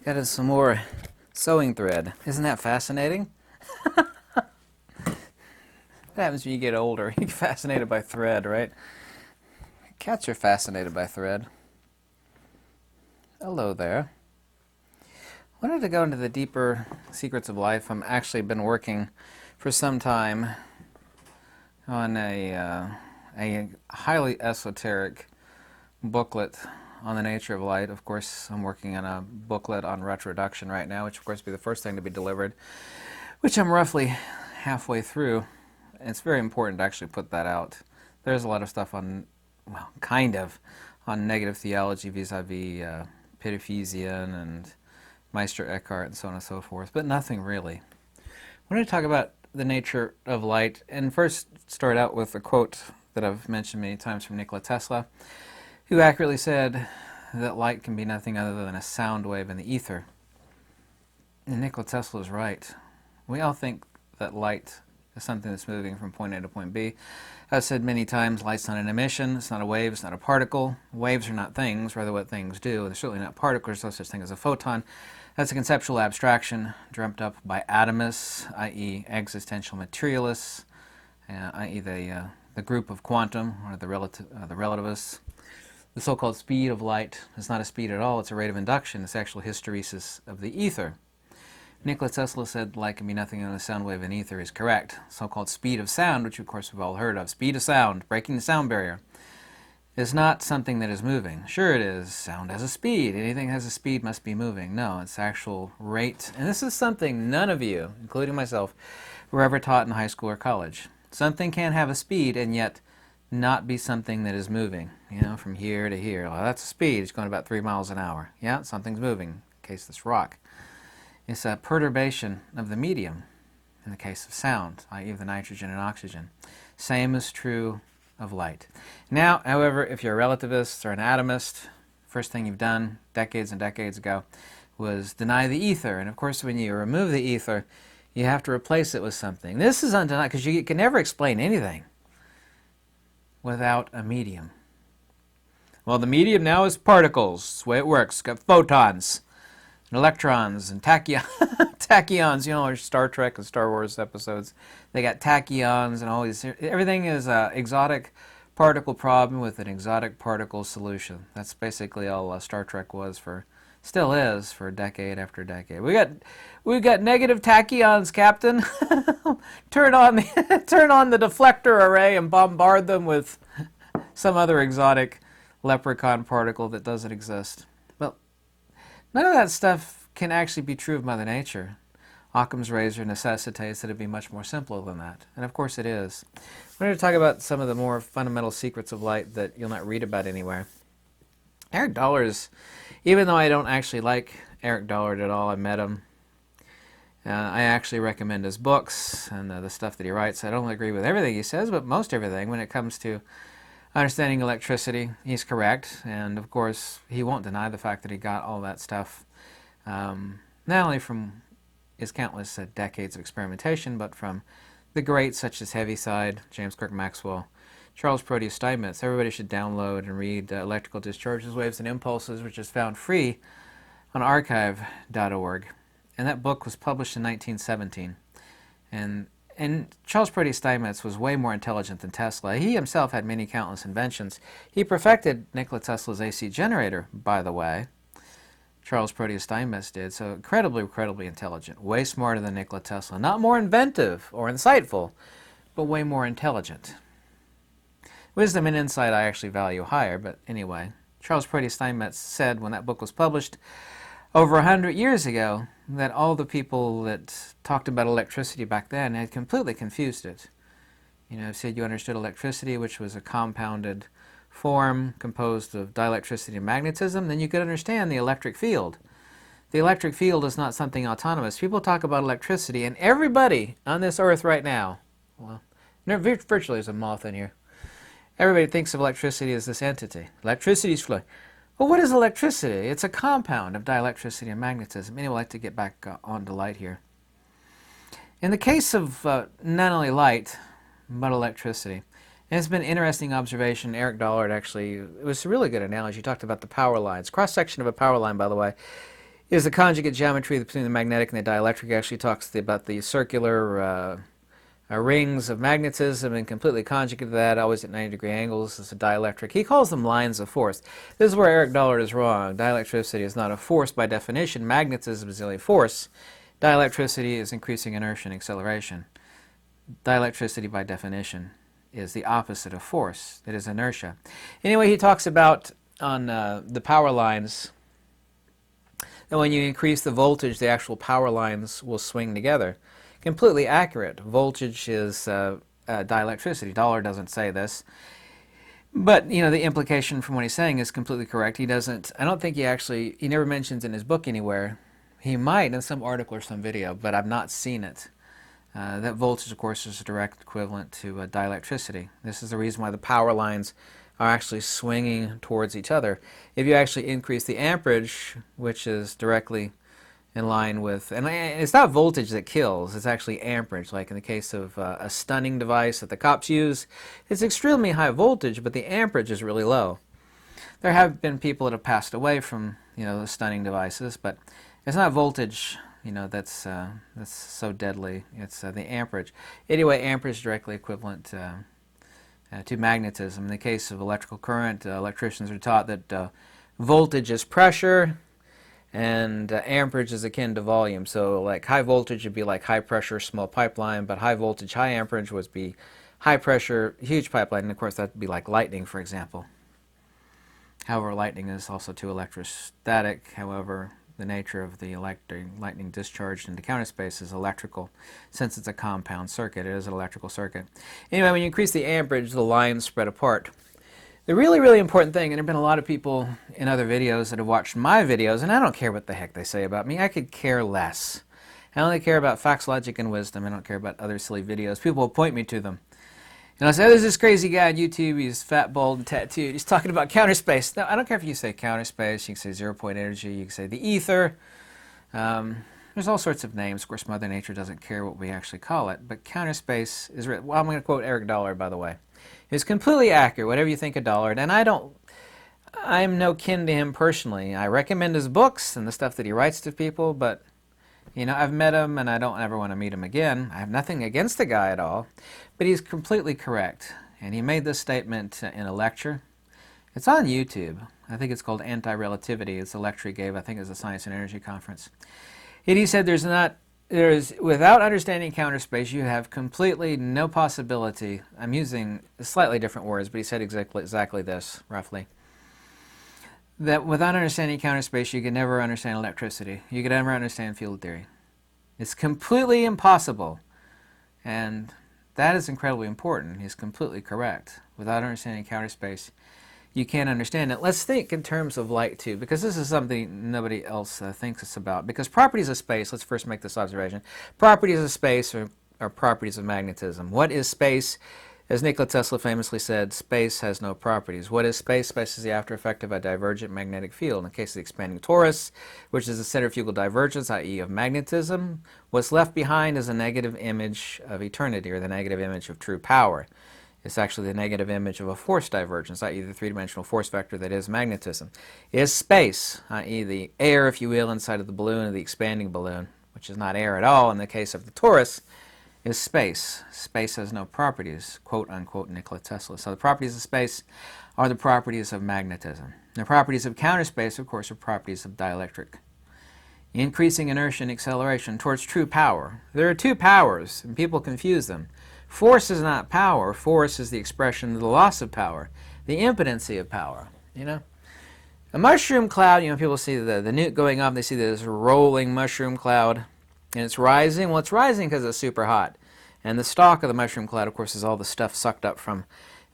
Got us some more sewing thread. Isn't that fascinating? What happens when you get older? You get fascinated by thread, right? Cats are fascinated by thread. Hello there. I wanted to go into the deeper secrets of life. I've actually been working for some time on a highly esoteric booklet on the nature of light. Of course, I'm working on a booklet on retroduction right now, which of course will be the first thing to be delivered, which I'm roughly halfway through. And it's very important to actually put that out. There's a lot of stuff on, well, kind of, on negative theology vis-a-vis Pitaphysian and Meister Eckhart and so on and so forth, but nothing really. I wanted to talk about the nature of light, and first start out with a quote that I've mentioned many times from Nikola Tesla, who accurately said that light can be nothing other than a sound wave in the ether. And Nikola Tesla is right. We all think that light is something that's moving from point A to point B. I've said many times, light's not an emission, it's not a wave, it's not a particle. Waves are not things, rather what things do. They're certainly not particles, there's no such thing as a photon. That's a conceptual abstraction dreamt up by atomists, i.e. existential materialists, i.e. the group of quantum, or the relativists. The so-called speed of light is not a speed at all, it's a rate of induction, it's actual hysteresis of the ether. Nikola Tesla said light can be nothing but a sound wave in ether is correct. So-called speed of sound, which of course we've all heard of, speed of sound, breaking the sound barrier, is not something that is moving. Sure it is, sound has a speed, anything that has a speed must be moving. No, it's actual rate, and this is something none of you, including myself, were ever taught in high school or college. Something can have a speed and yet not be something that is moving, you know, from here to here. Well, that's a speed, it's going about 3 miles an hour. Yeah, something's moving, in case this rock. It's a perturbation of the medium in the case of sound, i.e. the nitrogen and oxygen. Same is true of light. Now, however, if you're a relativist or an atomist, first thing you've done decades and decades ago was deny the ether. And of course, when you remove the ether, you have to replace it with something. This is undeniable because you can never explain anything without a medium. Well, the medium now is particles. That's the way it works. It's got photons and electrons and tachyons, you know, or Star Trek and Star Wars episodes. They got tachyons and all these. Everything is an exotic particle problem with an exotic particle solution. That's basically all Star Trek was for, still is for decade after decade. We've got negative tachyons, Captain. turn on the deflector array and bombard them with some other exotic leprechaun particle that doesn't exist. Well, none of that stuff can actually be true of Mother Nature. Occam's razor necessitates that it be much more simple than that. And of course it is. We're going to talk about some of the more fundamental secrets of light that you'll not read about anywhere. Eric Dollar's, even though I don't actually like Eric Dollard at all, I met him. I actually recommend his books and the stuff that he writes. I don't agree with everything he says, but most everything when it comes to understanding electricity, he's correct. And of course, he won't deny the fact that he got all that stuff, not only from his countless decades of experimentation, but from the greats such as Heaviside, James Clerk Maxwell, Charles Proteus Steinmetz. Everybody should download and read Electrical Discharges, Waves, and Impulses, which is found free on archive.org. And that book was published in 1917. And Charles Proteus Steinmetz was way more intelligent than Tesla. He himself had many countless inventions. He perfected Nikola Tesla's AC generator, by the way. Charles Proteus Steinmetz did, so incredibly intelligent. Way smarter than Nikola Tesla. Not more inventive or insightful, but way more intelligent. Wisdom and insight I actually value higher, but anyway. Charles Proteus Steinmetz said when that book was published over 100 years ago that all the people that talked about electricity back then had completely confused it. You know, said you understood electricity, which was a compounded form composed of dielectricity and magnetism, then you could understand the electric field. The electric field is not something autonomous. People talk about electricity, and everybody on this earth right now, well, virtually there's a moth in here, everybody thinks of electricity as this entity. Electricity is flowing. Well, what is electricity? It's a compound of dielectricity and magnetism. Anyway, I'd like to get back onto light here. In the case of not only light, but electricity, and it's been an interesting observation. Eric Dollard actually, it was a really good analogy. He talked about the power lines. Cross-section of a power line, by the way, is the conjugate geometry between the magnetic and the dielectric. It actually talks about the circular rings of magnetism and completely conjugate to that, always at 90-degree angles. It's a dielectric. He calls them lines of force. This is where Eric Dollard is wrong. Dielectricity is not a force by definition. Magnetism is the only force. Dielectricity is increasing inertia and acceleration. Dielectricity by definition is the opposite of force. It is inertia. Anyway, he talks about on the power lines that when you increase the voltage, the actual power lines will swing together. Completely accurate. Voltage is dielectricity. Dollard doesn't say this, but you know the implication from what he's saying is completely correct. He doesn't. I don't think he never mentions in his book anywhere. He might in some article or some video, but I've not seen it. That voltage, of course, is a direct equivalent to dielectricity. This is the reason why the power lines are actually swinging towards each other. If you actually increase the amperage, which is directly in line with, and it's not voltage that kills, it's actually amperage, like in the case of a stunning device that the cops use. It's extremely high voltage, but the amperage is really low. There have been people that have passed away from, you know, the stunning devices, but it's not voltage, you know, that's so deadly. It's the amperage. Anyway, amperage is directly equivalent to magnetism. In the case of electrical current, electricians are taught that voltage is pressure and amperage is akin to volume. So like high voltage would be like high pressure, small pipeline, but high voltage, high amperage would be high pressure, huge pipeline, and of course that would be like lightning, for example. However, lightning is also too electrostatic. However, the nature of the lightning discharged into counter space is electrical. Since it's a compound circuit, it is an electrical circuit. Anyway, when you increase the amperage, the lines spread apart. The really, really important thing, and there have been a lot of people in other videos that have watched my videos, and I don't care what the heck they say about me. I could care less. I only care about facts, logic, and wisdom. I don't care about other silly videos. People will point me to them. And I'll say, oh, there's this crazy guy on YouTube. He's fat, bald, and tattooed. He's talking about counter space. No, I don't care if you say counter space. You can say zero-point energy. You can say the ether. There's all sorts of names. Of course, Mother Nature doesn't care what we actually call it. But counter space is, well, I'm going to quote Eric Dollard, by the way. It's completely accurate, whatever you think of Dollard. And I'm no kin to him personally. I recommend his books and the stuff that he writes to people, but you know, I've met him and I don't ever want to meet him again. I have nothing against the guy at all, but he's completely correct. And he made this statement in a lecture. It's on YouTube. I think it's called Anti-Relativity. It's a lecture he gave, I think it was a Science and Energy Conference. And he said without understanding counter space, you have completely no possibility. I'm using slightly different words, but he said exactly this, roughly. That without understanding counter space, you can never understand electricity. You can never understand field theory. It's completely impossible. And that is incredibly important. He's completely correct. Without understanding counter space, you can't understand it. Let's think in terms of light, too, because this is something nobody else thinks about. Because properties of space, let's first make this observation. Properties of space are properties of magnetism. What is space? As Nikola Tesla famously said, space has no properties. What is space? Space is the after effect of a divergent magnetic field. In the case of the expanding torus, which is a centrifugal divergence, i.e. of magnetism, what's left behind is a negative image of eternity, or the negative image of true power. It's actually the negative image of a force divergence, i.e. the three-dimensional force vector that is magnetism. Is space, i.e. the air, if you will, inside of the balloon of the expanding balloon, which is not air at all in the case of the torus, is space. Space has no properties, quote unquote Nikola Tesla. So the properties of space are the properties of magnetism. The properties of counter space, of course, are properties of dielectric. Increasing inertia and acceleration towards true power. There are two powers, and people confuse them. Force is not power. Force is the expression of the loss of power, the impotency of power. You know, a mushroom cloud. You know, people see the newt going up. They see this rolling mushroom cloud. And it's rising. Well, it's rising because it's super hot. And the stalk of the mushroom cloud, of course, is all the stuff sucked up from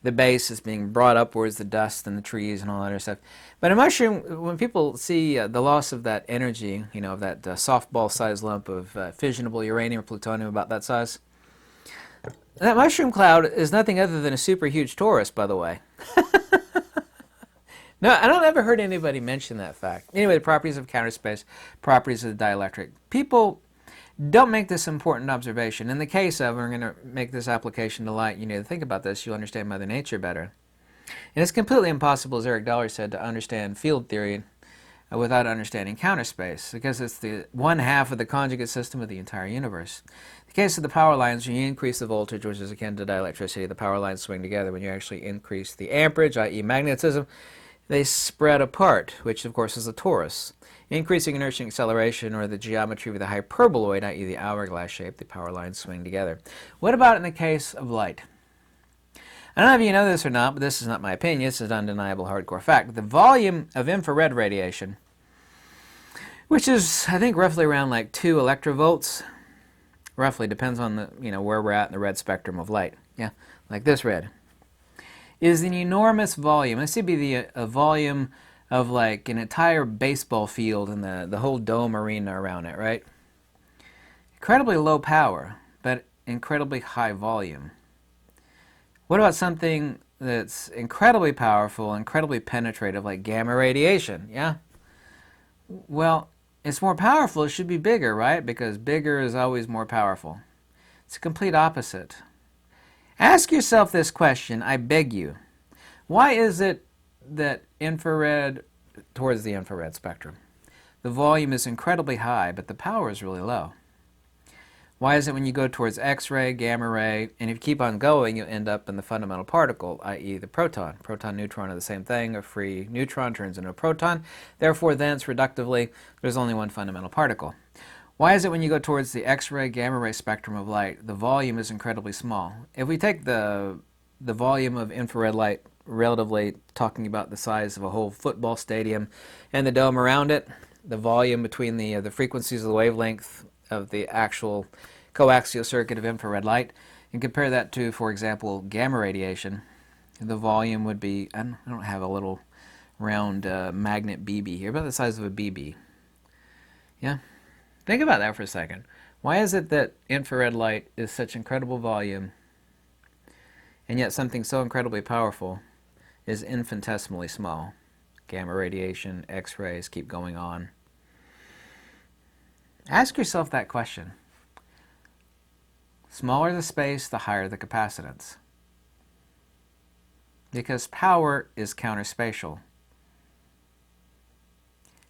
the base. It's being brought upwards, the dust and the trees and all that other stuff. But a mushroom, when people see the loss of that energy, you know, of that softball-sized lump of fissionable uranium or plutonium about that size, that mushroom cloud is nothing other than a super huge torus, by the way. No, I don't ever heard anybody mention that fact. Anyway, the properties of counter space, properties of the dielectric. People don't make this important observation. In the case of, we're going to make this application to light, you need to think about this, you'll understand Mother Nature better. And it's completely impossible, as Eric Dollard said, to understand field theory without understanding counter space, because it's the one half of the conjugate system of the entire universe. In the case of the power lines, when you increase the voltage, which is akin to dielectricity, the power lines swing together. When you actually increase the amperage, i.e. magnetism, they spread apart, which of course is a torus. Increasing inertia and acceleration, or the geometry of the hyperboloid, i.e. the hourglass shape, the power lines swing together. What about in the case of light? I don't know if you know this or not, but this is not my opinion. This is undeniable hardcore fact. The volume of infrared radiation, which is, I think, roughly around like 2 electrovolts, roughly, depends on the, where we're at in the red spectrum of light. Yeah, like this red, is an enormous volume. This would be a volume of like an entire baseball field and the whole dome arena around it, right? Incredibly low power, but incredibly high volume. What about something that's incredibly powerful, incredibly penetrative, like gamma radiation? Yeah? Well, it's more powerful. It should be bigger, right? Because bigger is always more powerful. It's a complete opposite. Ask yourself this question, I beg you. Why is it that infrared, towards the infrared spectrum, the volume is incredibly high, but the power is really low? Why is it when you go towards X-ray, gamma ray, and if you keep on going, you end up in the fundamental particle, i.e. the proton? Proton, neutron are the same thing. A free neutron turns into a proton. Therefore, thence, reductively, there's only one fundamental particle. Why is it when you go towards the X-ray, gamma ray spectrum of light, the volume is incredibly small? If we take the volume of infrared light, relatively talking about the size of a whole football stadium and the dome around it, the volume between the frequencies of the wavelength of the actual coaxial circuit of infrared light, and compare that to, for example, gamma radiation, the volume would be, I don't have a little round magnet BB here, about the size of a BB. Yeah? Think about that for a second. Why is it that infrared light is such incredible volume, and yet something so incredibly powerful is infinitesimally small? Gamma radiation, X-rays, keep going on. Ask yourself that question. Smaller the space, the higher the capacitance. Because power is counterspatial.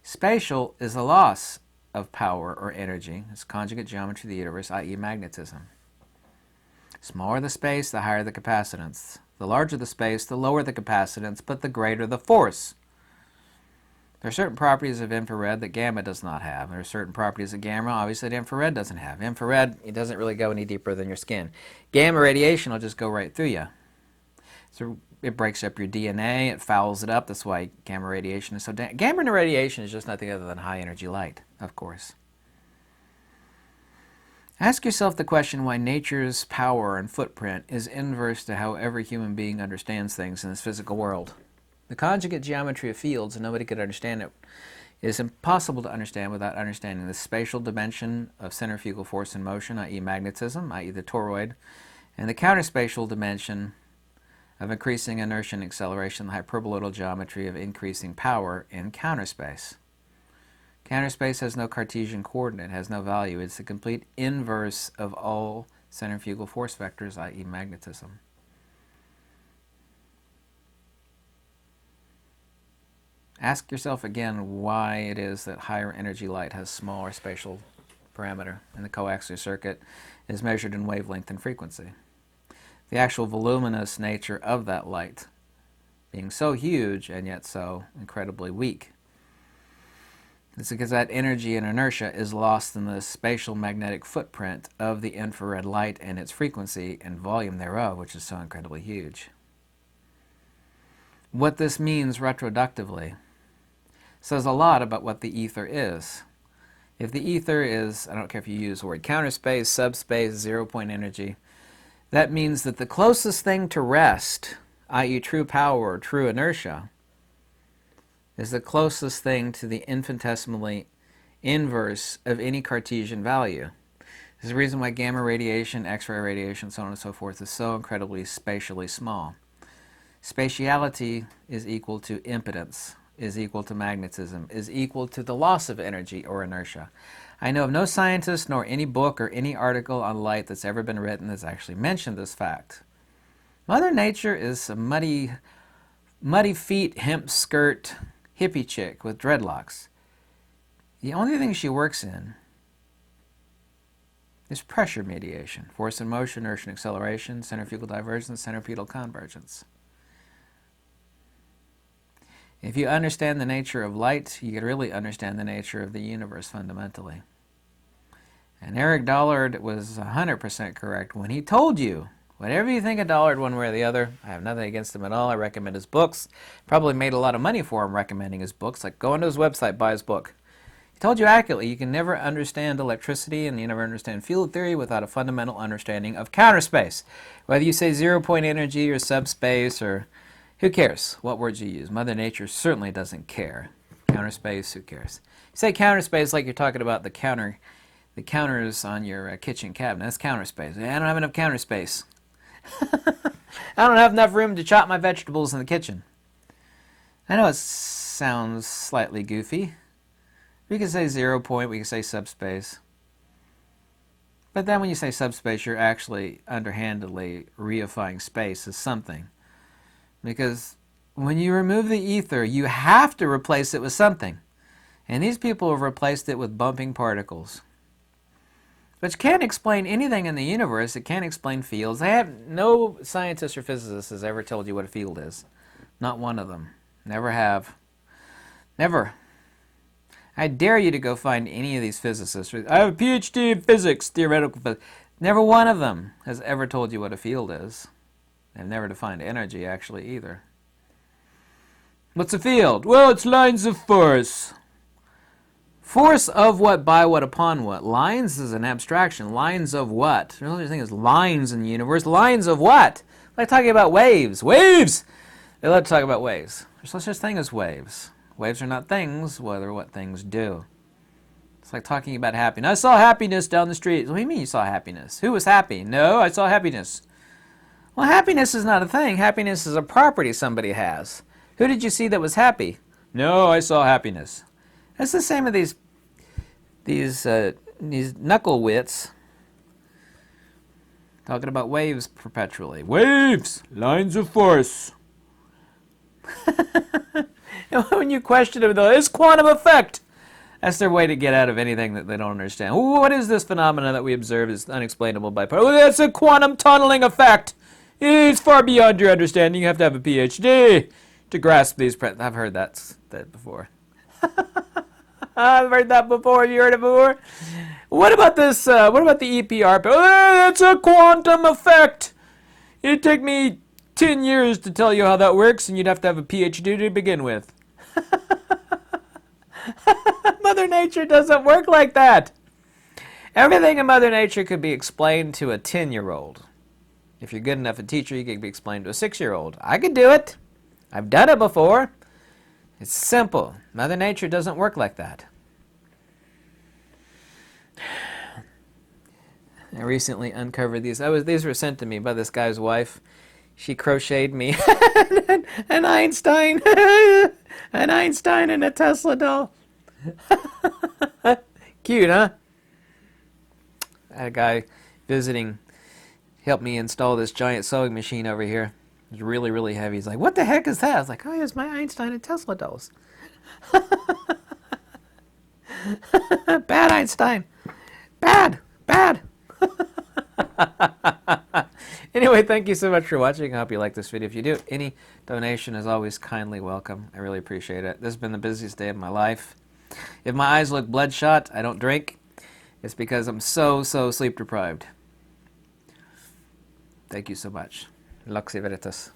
Spatial is the loss of power or energy. It's conjugate geometry of the universe, i.e. magnetism. Smaller the space, the higher the capacitance. The larger the space, the lower the capacitance, but the greater the force. There are certain properties of infrared that gamma does not have. There are certain properties of gamma, obviously, that infrared doesn't have. Infrared, it doesn't really go any deeper than your skin. Gamma radiation will just go right through you. So it breaks up your DNA, it fouls it up. That's why gamma radiation is so gamma radiation is just nothing other than high energy light, of course. Ask yourself the question why nature's power and footprint is inverse to how every human being understands things in this physical world. The conjugate geometry of fields, and nobody could understand it, is impossible to understand without understanding the spatial dimension of centrifugal force and motion, i.e. magnetism, i.e. the toroid, and the counterspatial dimension of increasing inertia and acceleration, the hyperboloidal geometry of increasing power in counterspace. Counterspace has no Cartesian coordinate, has no value. It's the complete inverse of all centrifugal force vectors, i.e. magnetism. Ask yourself again why it is that higher energy light has smaller spatial parameter, and the coaxial circuit is measured in wavelength and frequency. The actual voluminous nature of that light being so huge and yet so incredibly weak. It's because that energy and inertia is lost in the spatial magnetic footprint of the infrared light and its frequency and volume thereof, which is so incredibly huge. What this means retroductively says a lot about what the ether is. If the ether is, I don't care if you use the word counterspace, subspace, zero-point energy, that means that the closest thing to rest, i.e. true power or true inertia, is the closest thing to the infinitesimally inverse of any Cartesian value. This is the reason why gamma radiation, X-ray radiation, so on and so forth, is so incredibly spatially small. Spatiality is equal to impedance, is equal to magnetism, is equal to the loss of energy or inertia. I know of no scientist nor any book or any article on light that's ever been written that's actually mentioned this fact. Mother Nature is a muddy feet, hemp skirt, hippie chick with dreadlocks. The only thing she works in is pressure mediation, force and motion, inertia and acceleration, centrifugal divergence, centripetal convergence. If you understand the nature of light, you can really understand the nature of the universe fundamentally. And Eric Dollard was 100% correct when he told you, whatever you think of Dollard one way or the other, I have nothing against him at all. I recommend his books. Probably made a lot of money for him recommending his books. Like, go onto his website, buy his book. He told you accurately, you can never understand electricity and you never understand field theory without a fundamental understanding of counterspace. Whether you say zero-point energy or subspace or who cares what words you use? Mother Nature certainly doesn't care. Counterspace, who cares? You say counterspace like you're talking about the counters on your kitchen cabinet. That's counterspace. I don't have enough counterspace. I don't have enough room to chop my vegetables in the kitchen. I know it sounds slightly goofy. We can say 0 point, we can say subspace. But then when you say subspace, you're actually underhandedly reifying space as something. Because when you remove the ether, you have to replace it with something. And these people have replaced it with bumping particles. Which can't explain anything in the universe. It can't explain fields. No scientist or physicist has ever told you what a field is. Not one of them. Never have. Never. I dare you to go find any of these physicists. I have a PhD in physics, theoretical physics. Never one of them has ever told you what a field is. They've never defined energy, actually, either. What's a field? Well, it's lines of force. Force of what, by what, upon what? Lines is an abstraction. Lines of what? There's no such thing as lines in the universe. Lines of what? Like talking about waves. Waves! They love to talk about waves. There's no such thing as waves. Waves are not things, whether what things do. It's like talking about happiness. I saw happiness down the street. What do you mean you saw happiness? Who was happy? No, I saw happiness. Well, happiness is not a thing. Happiness is a property somebody has. Who did you see that was happy? No, I saw happiness. It's the same with these knuckle wits talking about waves perpetually. Waves! Lines of force. And when you question them, it's quantum effect. That's their way to get out of anything that they don't understand. What is this phenomena that we observe is unexplainable by particles? That's a quantum tunneling effect. It's far beyond your understanding. You have to have a PhD to grasp these. I've heard that before. I've heard that before. Have you heard it before? What about this? What about the EPR? It's a quantum effect. It'd take me 10 years to tell you how that works, and you'd have to have a PhD to begin with. Mother Nature doesn't work like that. Everything in Mother Nature could be explained to a 10-year-old. If you're good enough a teacher, you can be explained to a 6-year-old. I could do it. I've done it before. It's simple. Mother Nature doesn't work like that. I recently uncovered these. These were sent to me by this guy's wife. She crocheted me an Einstein, an Einstein and a Tesla doll. Cute, huh? I had a guy visiting, helped me install this giant sewing machine over here. It was really, really heavy. He's like, what the heck is that? I was like, oh, here's my Einstein and Tesla dolls. Bad Einstein. Bad. Anyway, thank you so much for watching. I hope you like this video. If you do, any donation is always kindly welcome. I really appreciate it. This has been the busiest day of my life. If my eyes look bloodshot, I don't drink. It's because I'm so sleep deprived. Thank you so much. Luxi Veritas.